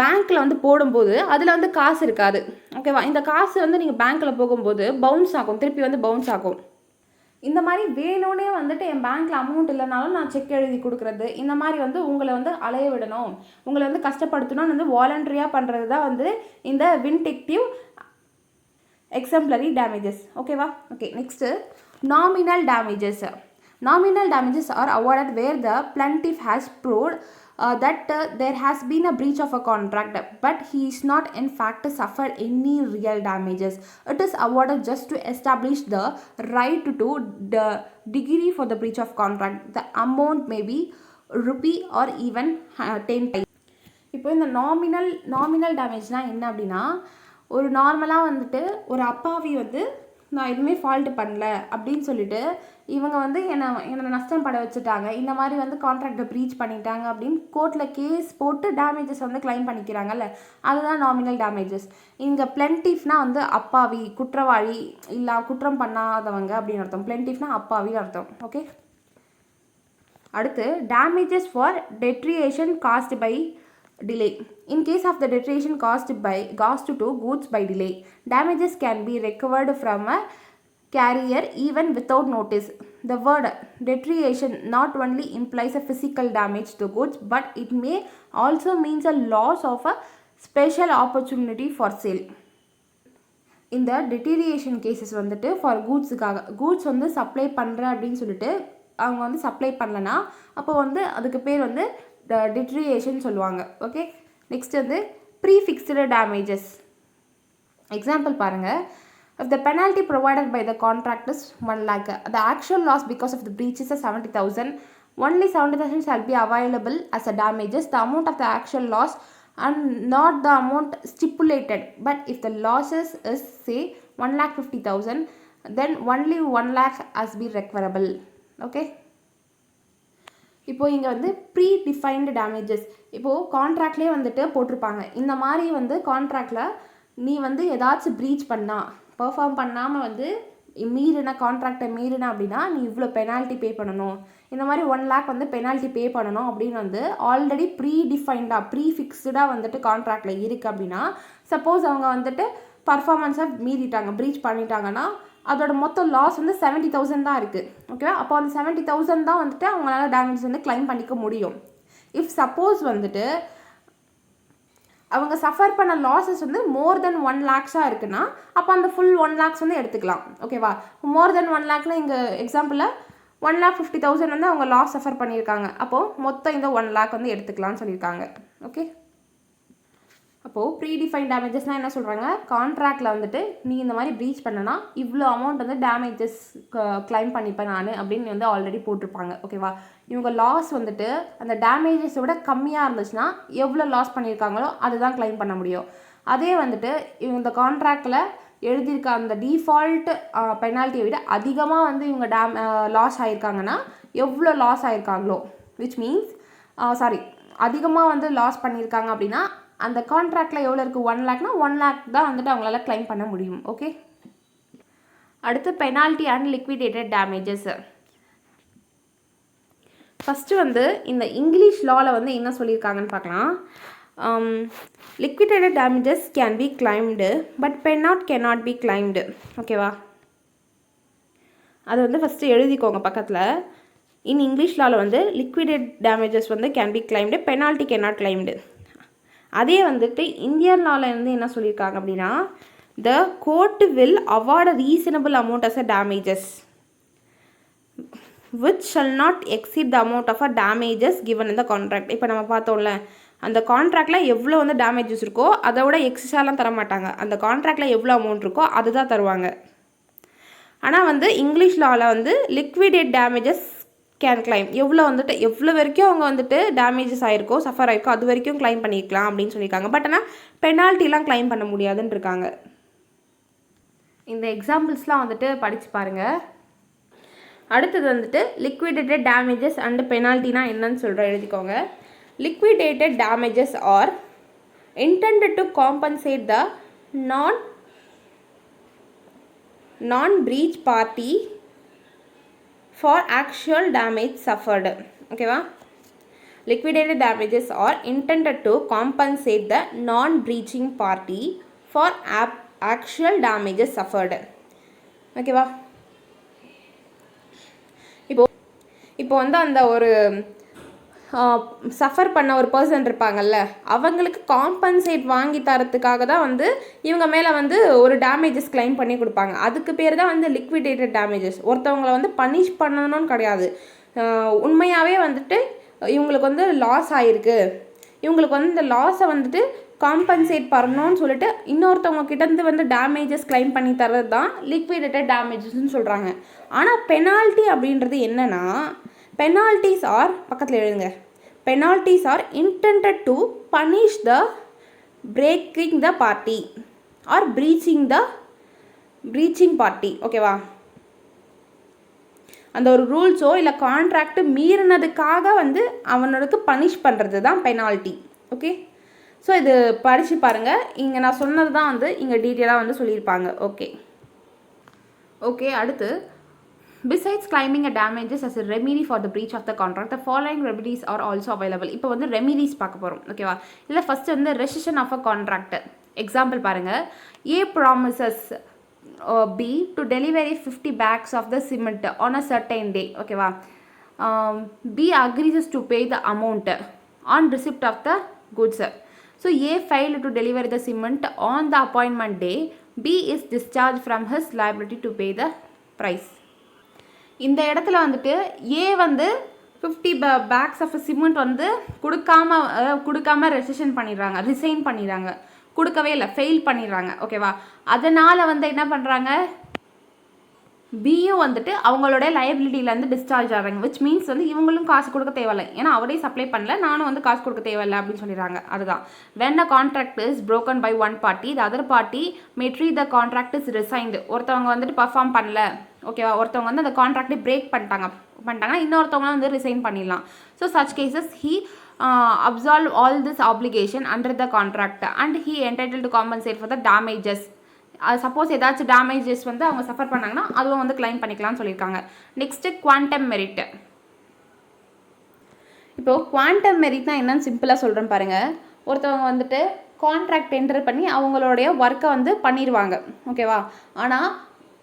[SPEAKER 1] பேங்க்கில் வந்து போடும்போது அதில் வந்து காசு இருக்காது. ஓகேவா? இந்த காசு வந்து நீங்கள் பேங்க்கில் போகும்போது பவுன்ஸ் ஆகும், திருப்பி வந்து பவுன்ஸ் ஆகும். இந்த மாதிரி வேணும்னே வந்துட்டு என் பேங்க்கில் அமௌண்ட் இல்லைனாலும் நான் செக் எழுதி கொடுக்குறது, இந்த மாதிரி வந்து உங்களை வந்து அலைய விடணும், உங்களை வந்து கஷ்டப்படுத்தணும்னு வந்து வாலண்டரியாக பண்ணுறது தான் வந்து இந்த விண்டிக்டிவ் எக்ஸம்ப்ளரி டேமேஜஸ். ஓகேவா? Okay, next nominal damages. Nominal damages are awarded where the plaintiff has proved that there has been a breach of a contract, but he is not in fact suffered any real damages. It is awarded just to establish the right to the degree for the breach of contract. The amount may be rupee or even 10. இப்போ இந்த nominal டேமேஜ்னால் என்ன அப்படின்னா, ஒரு நார்மலாக வந்துட்டு ஒரு அப்பாவி வந்து நான் எதுவுமே ஃபால்ட்டு பண்ணல அப்படின்னு சொல்லிட்டு இவங்க வந்து என்னை நஷ்டம் பட வச்சுட்டாங்க, இந்த மாதிரி வந்து கான்ட்ராக்டை ப்ரீச் பண்ணிட்டாங்க அப்படின்னு கோர்ட்டில் கேஸ் போட்டு டேமேஜஸ் வந்து கிளைம் பண்ணிக்கிறாங்கல்ல, அதுதான் நாமினல் டேமேஜஸ். இங்கே பிளென்டிஃப்னால் வந்து அப்பாவி, குற்றவாளி, இல்லை குற்றம் பண்ணாதவங்க அப்படின்னு அர்த்தம். பிளென்டிஃப்னால் அப்பாவின்னு அர்த்தம். ஓகே, அடுத்து damages for deterioration caused by delay. In case of the deterioration caused to goods by delay, damages can be recovered from a carrier even without notice. The word deterioration not only implies a physical damage to goods, but it may also means a loss of a special opportunity for sale. இந்த டெட்டீரியேஷன் cases வந்துட்டு for goods வந்து supply பண்ணுறேன் அப்படின்னு சொல்லிட்டு அவங்க வந்து supply பண்ணலன்னா அப்போ வந்து அதுக்கு பேர் வந்து டெட்டீரியேஷன் சொல்லுவாங்க. ஓகே, நெக்ஸ்ட் வந்து ப்ரீஃபிக்ஸ்டு டேமேஜஸ். எக்ஸாம்பிள் பாருங்கள். If the penalty provided by the contract is 1 lakh, the actual loss because of the breach is 70,000. Only 70,000 shall be available as a damages, the amount of the actual loss and not the amount stipulated. But if the losses is say 1,50,000, then only 1 lakh has been recoverable. Okay. இப்போது இங்கே வந்து pre defined damages. இப்போது கான்ட்ராக்ட்லேயே வந்துட்டு போட்டிருப்பாங்க, இந்த மாதிரி வந்து கான்ட்ராக்டில் நீ வந்து ஏதாச்சும் ப்ரீச் பெர்ஃபார்ம் பண்ணாமல் வந்து கான்ட்ராக்டை மீறின அப்படின்னா நீ இவ்வளோ பெனால்ட்டி பே பண்ணணும், இந்த மாதிரி 1 lakh வந்து பெனால்ட்டி பே பண்ணணும் அப்படின்னு வந்து ஆல்ரெடி ப்ரீஃபிக்ஸ்டாக வந்துட்டு கான்ட்ராக்டில் இருக்குது. அப்படின்னா சப்போஸ் அவங்க வந்துட்டு பர்ஃபார்மன்ஸை மீறிட்டாங்க, ப்ரீச் பண்ணிட்டாங்கன்னா அதோட மொத்த லாஸ் வந்து 70,000 தான் இருக்குது. ஓகேவா? அப்போ அந்த 70,000 தான் வந்துட்டு அவங்களால டேமேஜ் வந்து கிளைம் பண்ணிக்க முடியும். இஃப் சப்போஸ் வந்துட்டு அவங்க சஃபர் பண்ண லாஸஸ் வந்து மோர் தென் 1 lakhஸாக இருக்குன்னா அப்போ அந்த ஃபுல் 1 lakhs வந்து எடுத்துக்கலாம். ஓகேவா? மோர் தென் 1 lakhனா இங்கே எக்ஸாம்பிளில் 1,50,000 வந்து அவங்க லாஸ் சஃபர் பண்ணியிருக்காங்க, அப்போது மொத்தம் இந்த 1 lakh வந்து எடுத்துக்கலாம்னு சொல்லியிருக்காங்க. ஓகே, அப்போது ப்ரீடிஃபைன் டேமேஜஸ்னால் என்ன சொல்கிறாங்க, கான்ட்ராக்டில் வந்துட்டு நீ இந்த மாதிரி ப்ரீச் பண்ணனா இவ்வளோ அமௌண்ட் வந்து டேமேஜஸ் கிளைம் பண்ணிப்பேன் நான் அப்படின்னு வந்து ஆல்ரெடி போட்டிருப்பாங்க. ஓகேவா? இவங்க லாஸ் வந்துட்டு அந்த டேமேஜஸை விட கம்மியாக இருந்துச்சுன்னா எவ்வளோ லாஸ் பண்ணியிருக்காங்களோ அதுதான் கிளைம் பண்ண முடியும். அதே வந்துட்டு இந்த கான்ட்ராக்டில் எழுதியிருக்க அந்த டிஃபால்ட் பெனால்ட்டியை விட அதிகமாக வந்து இவங்க லாஸ் ஆகியிருக்காங்கன்னா எவ்வளோ லாஸ் ஆகியிருக்காங்களோ, விச் மீன்ஸ் அதிகமாக வந்து லாஸ் பண்ணியிருக்காங்க அப்படின்னா அந்த கான்ட்ராக்டில் எவ்வளோ இருக்குது, 1 lakhனா 1 lakh தான் வந்துட்டு அவங்களால கிளைம் பண்ண முடியும். ஓகே, அடுத்து penalty and liquidated damages. First வந்து இந்த இங்கிலீஷ் லாவில் வந்து என்ன சொல்லியிருக்காங்கன்னு பார்க்கலாம். Liquidated damages can be claimed but penalty cannot be claimed. ஓகேவா, அது வந்து ஃபஸ்ட்டு எழுதிக்கோங்க பக்கத்தில். இன் இங்கிலீஷ் லாவில் வந்து லிக்விடேட் டேமேஜஸ் வந்து can be claimed, penalty cannot claimed. அதே வந்துட்டு இந்தியன் லாவில் வந்து என்ன சொல்லியிருக்காங்க அப்படின்னா, the court will award reasonable amount as a damages which shall not exceed the amount of a damages given in the contract. இப்போ நம்ம பார்த்தோம்ல, அந்த கான்ட்ராக்டில் எவ்வளோ வந்து டேமேஜஸ் இருக்கோ அதை விட எக்ஸஸாலாம் தர மாட்டாங்க. அந்த கான்ட்ராக்டில் எவ்வளோ அமௌண்ட் இருக்கோ அதுதான் தருவாங்க. ஆனால் வந்து இங்கிலீஷ் லாவில் வந்து லிக்விடேட் டேமேஜஸ் கேன் கிளைம், எவ்வளோ வந்துட்டு எவ்வளோ வரைக்கும் அவங்க வந்துட்டு டேமேஜஸ் ஆகிருக்கோ, சஃபர் ஆகிருக்கோ, அது வரைக்கும் கிளைம் பண்ணிக்கலாம் அப்படின்னு சொல்லியிருக்காங்க. பட் ஆனால் பெனால்ட்டிலாம் கிளைம் பண்ண முடியாதுன்னு இருக்காங்க. இந்த எக்ஸாம்பிள்ஸ்லாம் வந்துட்டு படித்து பாருங்கள். அடுத்தது வந்துட்டு லிக்விடேட்டட் டேமேஜஸ் அண்ட் பெனால்ட்டினா என்னன்னு எழுதிக்கோங்க. Liquidated damages are intended to compensate the non-breach party for actual damage suffered. ஓகேவா, liquidated damages are intended to compensate the non-breaching party for actual damages suffered. ஓகேவா, இப்போ வந்து அந்த ஒரு சஃபர் பண்ண ஒரு பர்சன் இருப்பாங்கல்ல, அவங்களுக்கு காம்பன்சேட் வாங்கி தரத்துக்காக தான் வந்து இவங்க மேலே வந்து ஒரு டேமேஜஸ் கிளைம் பண்ணி கொடுப்பாங்க. அதுக்கு பேர் தான் வந்து லிக்விடேட்டட் டேமேஜஸ். ஒருத்தவங்களை வந்து பனிஷ் பண்ணணும்னு கிடையாது. உண்மையாகவே வந்துட்டு இவங்களுக்கு வந்து லாஸ் ஆகிருக்கு, இவங்களுக்கு வந்து இந்த லாஸை வந்துட்டு காம்பன்சேட் பண்ணணும்னு சொல்லிட்டு இன்னொருத்தவங்க கிட்டேருந்து வந்து டேமேஜஸ் கிளைம் பண்ணி தர்றது தான் லிக்விடேட்டட் டேமேஜஸ்ன்னு சொல்கிறாங்க. ஆனால் பெனால்ட்டி அப்படின்றது என்னென்னா, பெனால்ட்டிஸ் ஆர் பக்கத்தில் எழுதுங்க, penalties are intended to punish the breaking the party or breaching party. ஓகேவா, அந்த ஒரு ரூல்ஸோ இல்லை கான்ட்ராக்ட் மீறினதுக்காக வந்து அவனுக்கு பனிஷ் பண்ணுறது தான் பெனால்ட்டி. ஓகே, ஸோ இது படித்து பாருங்கள். இங்கே நான் சொன்னது தான் வந்து இங்கே டீட்டெயிலாக வந்து சொல்லியிருப்பாங்க. ஓகே, அடுத்து besides claiming a damages as a remedy for the breach of the contract, the following remedies are also available. இப்போ வந்து ரெமிடிஸ் பார்க்க போகிறோம். ஓகேவா, இல்லை ஃபஸ்ட்டு வந்து rescission of a contract. Example பாருங்கள். A promises B to deliver 50 bags of the cement on a certain day. ஓகேவா, B agrees to pay the amount on receipt of the goods. So A failed to deliver the cement on the appointment day. B is discharged from his liability to pay the price. இந்த இடத்துல வந்துட்டு ஏ வந்து 50 packs of cement வந்து கொடுக்காம recession பண்ணிடுறாங்க, resign பண்ணிடுறாங்க, கொடுக்கவே இல்லை, ஃபெயில் பண்ணிடுறாங்க. ஓகேவா, அதனால் வந்து என்ன பண்ணுறாங்க, பியும் வந்துட்டு அவங்களோட லைபிலிட்டியிலேருந்து டிஸ்சார்ஜ் ஆகிறாங்க. விச் மீன்ஸ் வந்து இவங்களும் காசு கொடுக்க தேவையில்லை, ஏன்னா அவரே சப்ளை பண்ணல, நானும் வந்து காசு கொடுக்க தேவையில்லை அப்படின்னு சொல்லிடுறாங்க. அதுதான் when a contract is broken by one party, the other party may treat the contract is resigned. ஒருத்தவங்க வந்துட்டு பர்ஃபார்ம் பண்ணல, ஓகேவா, ஒருத்தவங்க வந்து அந்த கான்ட்ராக்டை பிரேக் பண்ணிட்டாங்கன்னா இன்னொருத்தவங்க வந்து ரிசைன் பண்ணிடலாம். So such cases he absolve all this obligation under the contract and he entitled to compensate for the damages. Suppose ஏதாச்சும் டேமேஜஸ் வந்து அவங்க சஃபர் பண்ணாங்கன்னா அதுவும் வந்து கிளைம் பண்ணிக்கலாம்னு சொல்லியிருக்காங்க. Next quantum merit. இப்போது குவாண்டம் மெரிட்னா என்னன்னு சிம்பிளாக சொல்கிறேன் பாருங்கள். ஒருத்தவங்க வந்துட்டு கான்ட்ராக்ட் என்டர் பண்ணி அவங்களுடைய ஒர்க்கை வந்து பண்ணிடுவாங்க. ஓகேவா, ஆனால்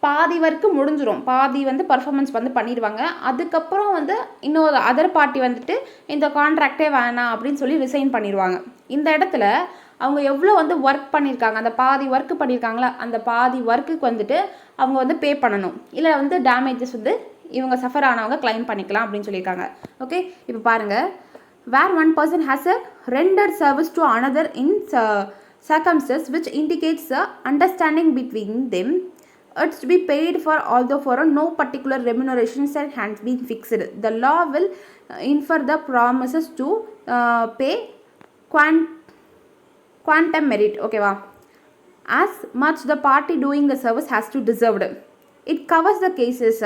[SPEAKER 1] பாதி ஒர்க்கு முடிஞ்சிடும், பாதி வந்து பர்ஃபார்மன்ஸ் வந்து பண்ணிடுவாங்க. அதுக்கப்புறம் வந்து இன்னொரு அதர் பார்ட்டி வந்துட்டு இந்த கான்ட்ராக்டே வேணாம் அப்படின்னு சொல்லி ரிசைன் பண்ணிடுவாங்க. இந்த இடத்துல அவங்க எவ்வளோ வந்து ஒர்க் பண்ணியிருக்காங்க, அந்த பாதி ஒர்க்கு பண்ணியிருக்காங்களா, அந்த பாதி ஒர்க்குக்கு வந்துட்டு அவங்க வந்து பே பண்ணணும். இல்லை வந்து டேமேஜஸ் வந்து இவங்க சஃபர் ஆனவங்க கிளைம் பண்ணிக்கலாம் அப்படின்னு சொல்லியிருக்காங்க. ஓகே, இப்போ பாருங்கள். Where one person has a rendered service to another in circumstances which indicates the understanding between them, it's to be paid for although for no particular remuneration has been fixed. The law will infer the promises to pay quantum merit. ஓகேவா, as much the party doing the service has to deserved. It covers the cases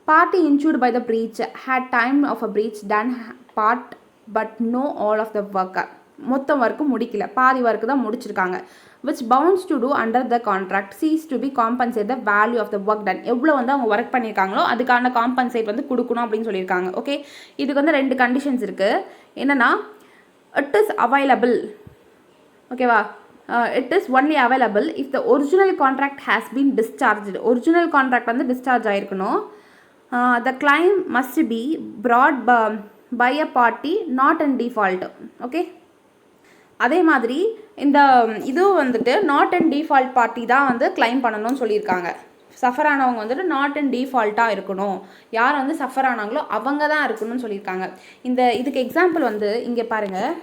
[SPEAKER 1] party injured by the breach had time of a breach done part but no all of the work. மொத்த work முடிக்கல, பாதி work தான் முடிச்சிருக்காங்க. which bounds to do under the contract cease to be compensate the value of the work done. எவ்வளோ வந்து அவங்க work பண்ணியிருக்காங்களோ அதுக்கான compensate வந்து கொடுக்கணும் அப்படின்னு சொல்லியிருக்காங்க. ஓகே, இதுக்கு வந்து 2 கண்டிஷன்ஸ் இருக்குது. என்னென்னா இட் இஸ் அவைலபிள், ஓகேவா, it is only available if the original contract has been discharged. Original contract வந்து discharge ஆகிருக்கணும். the claim must be brought by a party not in default. Okay, அதே மாதிரி இந்த இதுவும் வந்துட்டு நாட் அண்ட் டிஃபால்ட் பார்ட்டி தான் வந்து claim பண்ணணும்னு சொல்லியிருக்காங்க. சஃபர் ஆனவங்க வந்துட்டு நாட் அண்ட் டிஃபால்ட்டாக இருக்கணும், யார் வந்து சஃபர் ஆனாங்களோ அவங்க தான் இருக்கணும்னு சொல்லியிருக்காங்க. இதுக்கு எக்ஸாம்பிள் வந்து இங்கே பாருங்கள்.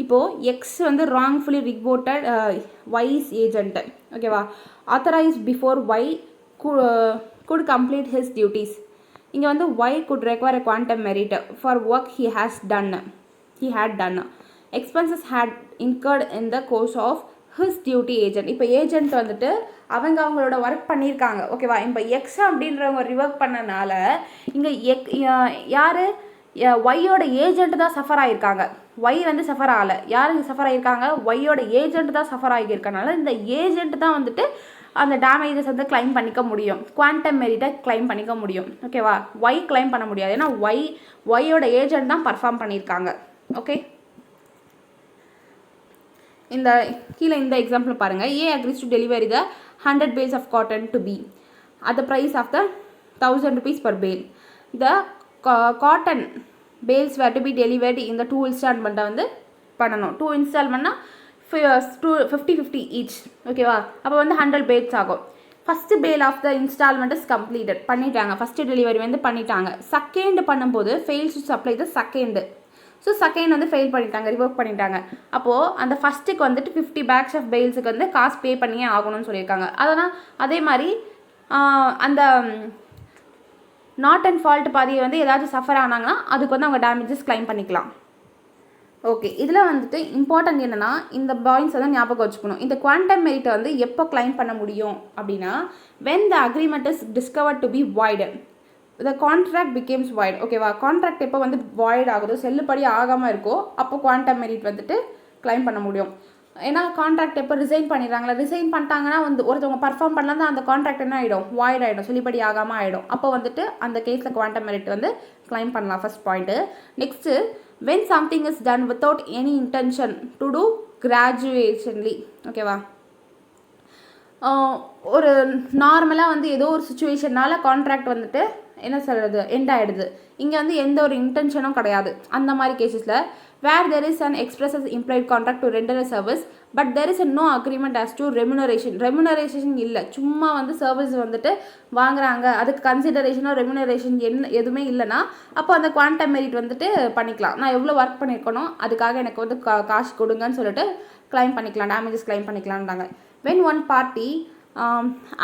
[SPEAKER 1] இப்போது எக்ஸ் வந்து ராங்ஃபுல்லி ரிப்போர்ட்டட் ஒய்ஸ் ஏஜென்ட், ஓகேவா, authorise before Y could complete his duties. இங்கே வந்து Y could require a quantum merit for work he had done. Expenses had incurred in the course of his duty agent. இப்போ agent வந்துட்டு அவங்களோட work பண்ணியிருக்காங்க, ஓகேவா. இப்போ X அப்படின்றவங்க rework பண்ணனால இங்கே யார் ஒய்யோட ஏஜென்ட் தான் சஃபர் ஆகியிருக்காங்க. ஒய் வந்து சஃபர் ஆகலை, யார் சஃபர் ஆகியிருக்காங்க, ஒய்யோட ஏஜென்ட் தான் சஃபர் ஆகியிருக்கனால இந்த ஏஜென்ட் தான் வந்துட்டு அந்த டேமேஜஸ் வந்து கிளைம் பண்ணிக்க முடியும், குவாண்டம் மெரிட்டை கிளைம் பண்ணிக்க முடியும், ஓகேவா. ஒய் கிளைம் பண்ண முடியாது, ஏன்னா ஒய்யோட ஏஜென்ட் தான் பர்ஃபார்ம் பண்ணியிருக்காங்க. ஓகே, இந்த கீழே இந்த எக்ஸாம்பிள் பாருங்கள். A agrees to delivery the 100 bales of cotton to B at the price of the 1000 rupees per bale. The cotton bales were to be delivered in the 2 installment வந்து பண்ணணும். 2 installmentனா 50-50 each, ஓகேவா. அப்போ வந்து 100 bales ஆகும். First bale of the instalment is completed, பண்ணிட்டாங்க. First delivery வந்து பண்ணிட்டாங்க. Second பண்ணும்போது fails to supply the second. So second வந்து ஃபெயில் பண்ணிட்டாங்க, ரிவர்க் பண்ணிட்டாங்க. அப்போது அந்த ஃபஸ்ட்டுக்கு வந்துட்டு 50 bags ஆஃப் பெயில்ஸுக்கு வந்து காசு பே பண்ணியே ஆகணும்னு சொல்லியிருக்காங்க. அதனால் அதே மாதிரி அந்த நாட் அண்ட் ஃபால்ட் பாதியை வந்து ஏதாச்சும் சஃபர் ஆனாங்கன்னா அதுக்கு வந்து அவங்க டேமேஜஸ் கிளைம் பண்ணிக்கலாம். ஓகே, இதில் வந்துட்டு இம்பார்ட்டன்ட் என்னென்னா இந்த பாயிண்ட்ஸ் வந்து ஞாபகம் வச்சுக்கணும். இந்த குவாண்டம் மெரிட்டை வந்து எப்போ கிளைம் பண்ண முடியும் அப்படின்னா when the agreement is discovered to be void. the contract becomes void, ஓகேவா. கான்ட்ராக்ட் எப்போ வந்து வாய்ட் ஆகுதோ, செல்லுபடி ஆகாமல் இருக்கோ, அப்போ குவாண்டம் மெரிட் வந்துட்டு கிளைம் பண்ண முடியும். ஏன்னா கான்ட்ராக்ட் எப்போ ரிசைன் பண்ணிடுறாங்களா, ரிசைன் பண்ணிட்டாங்கன்னா வந்து ஒருத்தவங்க பர்ஃபார்ம் பண்ணலாம் தான் அந்த கான்ட்ராக்ட் என்ன ஆகிடும், வாய்ட் ஆகிடும், செல்லுபடி ஆகாமல் ஆகிடும். அப்போ வந்துட்டு அந்த கேஸில் குவாண்டம் மெரிட் வந்து கிளைம் பண்ணலாம், first point. Next when something is done without any intention to do graduationally, ஓகேவா. ஒரு நார்மலாக வந்து ஏதோ ஒரு சுச்சுவேஷனால் கான்ட்ராக்ட் வந்துட்டு என்ன சொல்கிறது எண்ட் ஆகிடுது. இங்கே வந்து எந்த ஒரு இன்டென்ஷனும் கிடையாது. அந்த மாதிரி கேசஸில் where there is an express implied contract to render a service but there is no agreement as to remuneration இல்லை, சும்மா வந்து சர்வீஸ் வந்துட்டு வாங்குறாங்க, அதுக்கு கன்சிடரேஷனோ ரெமுனரேஷன் எதுவுமே இல்லைன்னா அப்போ அந்த குவாண்டம் மெரிட் வந்துட்டு பண்ணிக்கலாம். நான் எவ்வளோ ஒர்க் பண்ணியிருக்கணும் அதுக்காக எனக்கு வந்து காசு கொடுங்கன்னு சொல்லிட்டு கிளைம் பண்ணிக்கலாம், டேமேஜஸ் கிளைம் பண்ணிக்கலான்றாங்க. when one party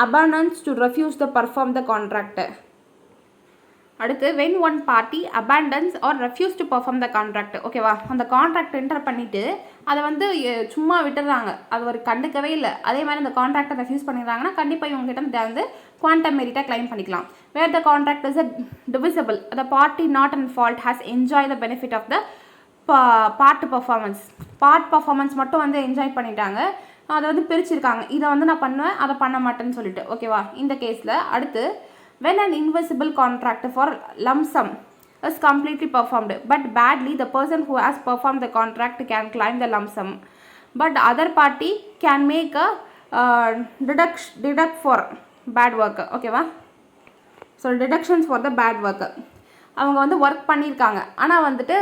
[SPEAKER 1] abandons to refuse to perform the contract. அடுத்து when one party abandons or refuse to perform the contract, ஓகேவா. அந்த கான்ட்ராக்ட் என்டர் பண்ணிவிட்டு அதை வந்து சும்மா விட்டுறாங்க, அது ஒரு கண்டுக்கவே இல்லை. அதே மாதிரி அந்த கான்ட்ராக்டை ரெஃப்யூஸ் பண்ணிடுறாங்கன்னா கண்டிப்பாக இவங்ககிட்ட வந்து குவாண்டம் மெரிட்டை கிளைம் பண்ணிக்கலாம். Where the contract is divisible, the party not in fault has enjoyed the benefit of the part performance மட்டும் வந்து என்ஜாய் பண்ணிட்டாங்க, அதை வந்து பிரிச்சிருக்காங்க. இதை வந்து நான் பண்ணுவேன், அதை பண்ண மாட்டேன்னு சொல்லிட்டு, ஓகேவா. இந்த கேஸில் அடுத்து when an invisible contract for lump sum is completely performed but badly, the person who has performed the contract can claim the lump sum but other party can make a deduct for bad work, ஓகேவா. So deductions for the bad work. அவங்க வந்து work பண்ணியிருக்காங்க ஆனால் வந்துட்டு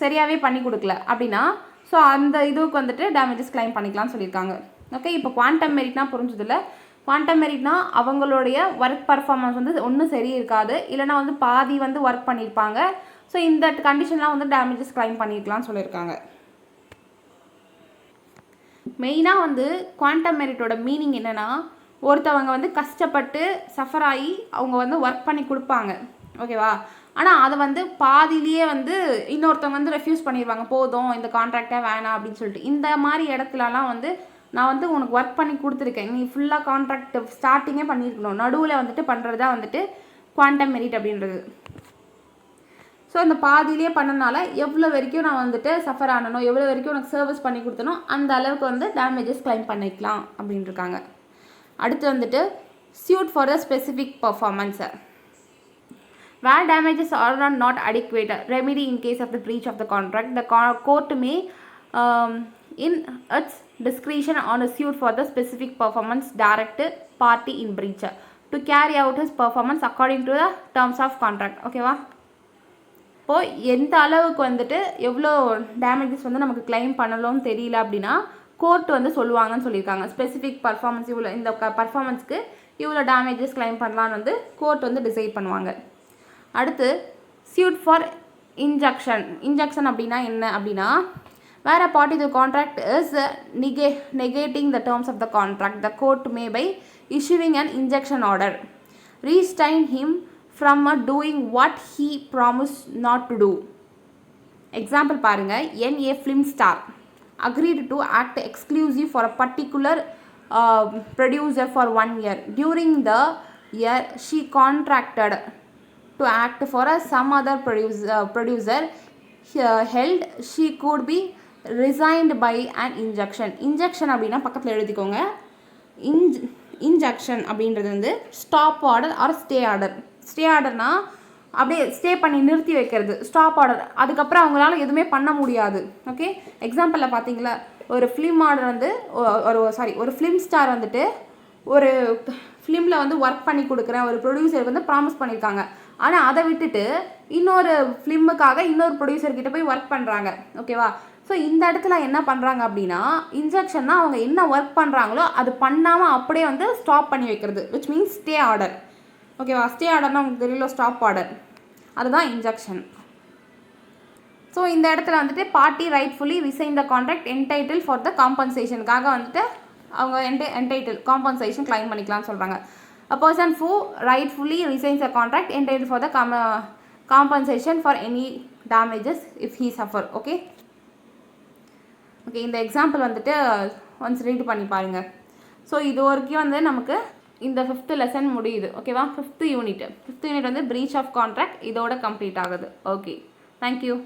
[SPEAKER 1] சரியாகவே பண்ணி கொடுக்கல அப்படின்னா ஸோ அந்த இதுக்கு வந்துட்டு டேமேஜஸ் கிளைம் பண்ணிக்கலாம்னு சொல்லியிருக்காங்க. ஓகே, இப்போ குவாண்டம் மெரிட்னா புரிஞ்சதில்ல. குவாண்டம் மெரிட்னா அவங்களுடைய ஒர்க் பர்ஃபார்மன்ஸ் வந்து ஒன்றும் சரி இருக்காது, இல்லைனா வந்து பாதி வந்து ஒர்க் பண்ணியிருப்பாங்க. ஸோ இந்த கண்டிஷன்லாம் வந்து டேமேஜஸ் கிளைம் பண்ணியிருக்கலாம்னு சொல்லியிருக்காங்க. மெயினாக வந்து குவாண்டம் மெரிட்டோட மீனிங் என்னென்னா ஒருத்தவங்க வந்து கஷ்டப்பட்டு சஃபர் ஆகி அவங்க வந்து ஒர்க் பண்ணி கொடுப்பாங்க, ஓகேவா. ஆனால் அதை வந்து பாதியிலேயே வந்து இன்னொருத்தவங்க வந்து ரெஃப்யூஸ் பண்ணிடுவாங்க, போதும் இந்த கான்ட்ராக்டே வேணாம் அப்படின்னு சொல்லிட்டு. இந்த மாதிரி இடத்துலலாம் வந்து நான் வந்து உனக்கு ஒர்க் பண்ணி கொடுத்துருக்கேன், நீ ஃபுல்லாக கான்ட்ராக்ட் ஸ்டார்டிங்கே பண்ணியிருக்கணும், நடுவில் வந்துட்டு பண்ணுறது தான் வந்துட்டு குவாண்டம் மெரிட் அப்படின்றது. ஸோ இந்த பாதியிலே பண்ணனால எவ்வளோ வரைக்கும் நான் வந்துட்டு சஃபர் ஆனனோ, எவ்வளோ வரைக்கும் உனக்கு சர்வீஸ் பண்ணி கொடுத்தனோ அந்த அளவுக்கு வந்து டேமேஜஸ் கிளைம் பண்ணிக்கலாம் அப்படின்ட்டுருக்காங்க. அடுத்து வந்துட்டு suit for the specific performance. Where damages are not adequate, remedy in case of the breach of the contract, the court may in its discretion on a suit for the specific performance direct party in breach to carry out his performance according to the terms of contract. ஓகேவா? இப்போது எந்த அளவுக்கு வந்துட்டு எவ்வளோ damages வந்து நமக்கு claim பண்ணலோன்னு தெரியல அப்படின்னா கோர்ட் வந்து சொல்லுவாங்கன்னு சொல்லியிருக்காங்க. ஸ்பெசிஃபிக் பர்ஃபார்மன்ஸ் இவ்வளோ, இந்த பர்ஃபார்மன்ஸ்க்கு இவ்வளோ டேமேஜஸ் கிளைம் பண்ணலான்னு வந்து கோர்ட் வந்து டிசைட் பண்ணுவாங்க. அடுத்து suit for injunction அப்படின்னா என்ன அப்படின்னா, where a party to the contract is negating the terms of the contract, the court may by issuing an injunction order restrain him from doing what he promised not to do. Example பாருங்க, a film star agreed to act exclusive for a particular producer for 1 year. During the year she contracted to act for some other producer held she could be resigned by an injunction. Injunction அப்படின்னா பக்கத்தில் எழுதிக்கோங்க. Injunction அப்படின்றது வந்து stop order or stay order. Stay ஆர்டர்னா அப்படியே stay பண்ணி நிறுத்தி வைக்கிறது, ஸ்டாப் ஆர்டர். அதுக்கப்புறம் அவங்களால எதுவுமே பண்ண முடியாது. ஓகே, எக்ஸாம்பிளில் பார்த்தீங்களா, ஒரு ஃபிலிம் ஆர்டர் வந்து ஒரு ஃபிலிம் ஸ்டார் வந்துட்டு ஒரு ஃபிலிமில் வந்து ஒர்க் பண்ணி கொடுக்குறேன் ஒரு ப்ரொடியூசருக்கு வந்து ப்ராமிஸ் பண்ணியிருக்காங்க. ஆனால் அதை விட்டுட்டு இன்னொரு ஃபிலிமுக்காக இன்னொரு ப்ரொடியூசர்கிட்ட போய் ஒர்க் பண்ணுறாங்க. ஓகேவா? ஸோ இந்த இடத்துல என்ன பண்ணுறாங்க அப்படின்னா, இன்ஜெக்ஷன்னா அவங்க என்ன ஒர்க் பண்ணுறாங்களோ அது பண்ணாமல் அப்படியே வந்து ஸ்டாப் பண்ணி வைக்கிறது, விச் மீன்ஸ் ஸ்டே ஆர்டர். ஓகேவா? ஸ்டே ஆர்டர்னா உங்களுக்கு தெரியல, ஸ்டாப் ஆர்டர், அதுதான் இன்ஜெக்ஷன். ஸோ இந்த இடத்துல வந்துட்டு party rightfully resign the contract entitle for the காம்பன்சேஷனுக்காக வந்துட்டு அவங்க என்டைட்டில் காம்பன்சேஷன் கிளைம் பண்ணிக்கலாம்னு சொல்கிறாங்க. A person who rightfully resigns a contract entitled for the compensation for any damages if he suffer. Okay, இந்த example வந்துட்டு ஒன்ஸ் ரீட் பண்ணி பாருங்கள். So இது வரைக்கும் வந்து நமக்கு இந்த 5th லெசன் முடியுது. ஓகேவா? 5th யூனிட் வந்து பிரீச் ஆஃப் கான்ட்ராக்ட் இதோட கம்ப்ளீட் ஆகுது. Okay, thank you.